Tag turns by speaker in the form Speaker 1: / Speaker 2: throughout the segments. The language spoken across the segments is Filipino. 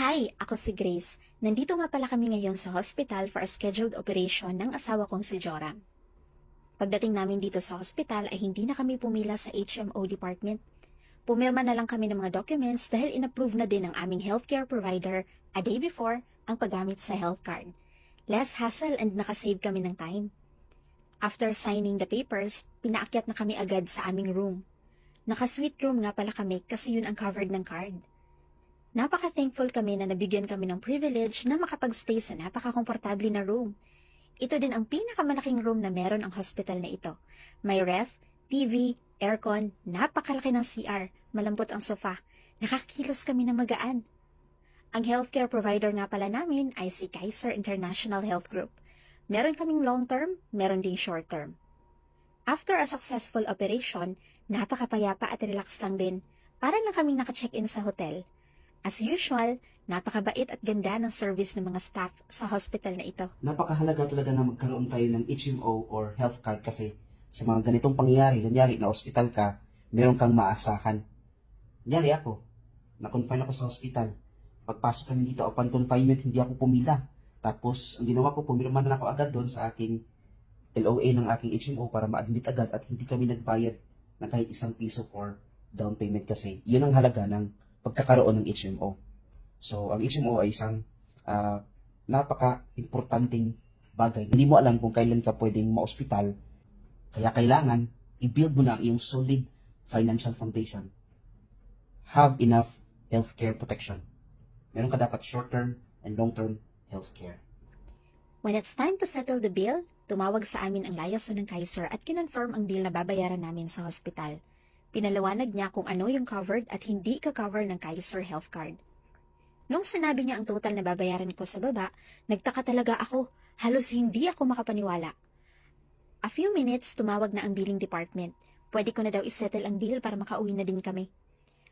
Speaker 1: Hi, ako si Grace. Nandito nga pala kami ngayon sa hospital for a scheduled operation ng asawa kong si Joram. Pagdating namin dito sa hospital ay hindi na kami pumila sa HMO department. Pumirma na lang kami ng mga documents dahil inapprove na din ng aming healthcare provider a day before ang paggamit sa health card. Less hassle and nakasave kami ng time. After signing the papers, pinaakyat na kami agad sa aming room. Naka-suite room nga pala kami kasi yun ang covered ng card. Napaka-thankful kami na nabigyan kami ng privilege na makapag-stay sa napaka-komportable na room. Ito din ang pinakamalaking room na meron ang hospital na ito. May ref, TV, aircon, napakalaki ng CR, malambot ang sofa. Nakakilos kami ng magaan. Ang healthcare provider nga pala namin ay si Kaiser International Health Group. Meron kaming long-term, meron ding short-term. After a successful operation, napakapayapa at relax lang din. Para lang kaming naka-check-in sa hotel. As usual, napakabait at ganda ng service ng mga staff sa hospital na ito.
Speaker 2: Napakahalaga talaga na magkaroon tayo ng HMO or health card kasi sa mga ganitong pangyayari, na hospital ka, meron kang maasahan. Kunyari ako, na-confine ako sa hospital. Pagpasok kami dito upon confinement, hindi ako pumila. Tapos, ang ginawa ko, pumirma na ako agad doon sa aking LOA ng aking HMO para ma-admit agad at hindi kami nagbayad ng kahit ₱1 for down payment kasi yun ang halaga ng pagkakaroon ng HMO. So, ang HMO ay isang napaka-importanting bagay. Hindi mo alam kung kailan ka pwedeng ma-hospital, kaya kailangan i-build mo na ang iyong solid financial foundation. Have enough healthcare protection. Meron ka dapat short-term and long-term healthcare.
Speaker 1: When it's time to settle the bill, tumawag sa amin ang liaison ng Kaiser at kinonfirm ang bill na babayaran namin sa hospital. Pinaliwanag niya kung ano yung covered at hindi ka-cover ng Kaiser Health Card. Nung sinabi niya ang total na babayaran ko sa baba, nagtaka talaga ako. Halos hindi ako makapaniwala. A few minutes, tumawag na ang billing department. Pwede ko na daw isettle ang bill para makauwi na din kami.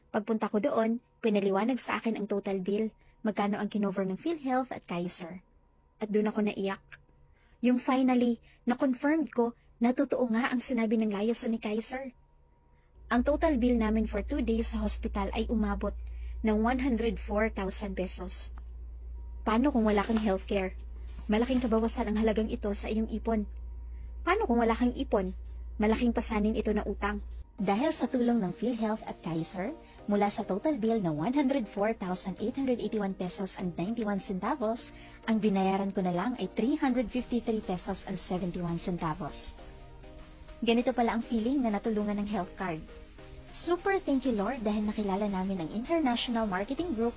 Speaker 1: Pagpunta ko doon, pinaliwanag sa akin ang total bill, magkano ang kinover ng PhilHealth at Kaiser. At doon ako naiyak. Yung finally, na-confirmed ko na totoo nga ang sinabi ng liaison ni Kaiser. Ang total bill namin for 2 days sa hospital ay umabot ng 104,000 pesos. Paano kung wala kang healthcare? Malaking kabawasan ang halagang ito sa iyong ipon. Paano kung wala kang ipon? Malaking pasanin ito na utang. Dahil sa tulong ng PhilHealth at Kaiser, mula sa total bill na 104,881 pesos and 91 centavos, ang binayaran ko na lang ay 353 pesos and 71 centavos. Ganito pala ang feeling na natulungan ng health card. Super thank you Lord dahil nakilala namin ang International Marketing Group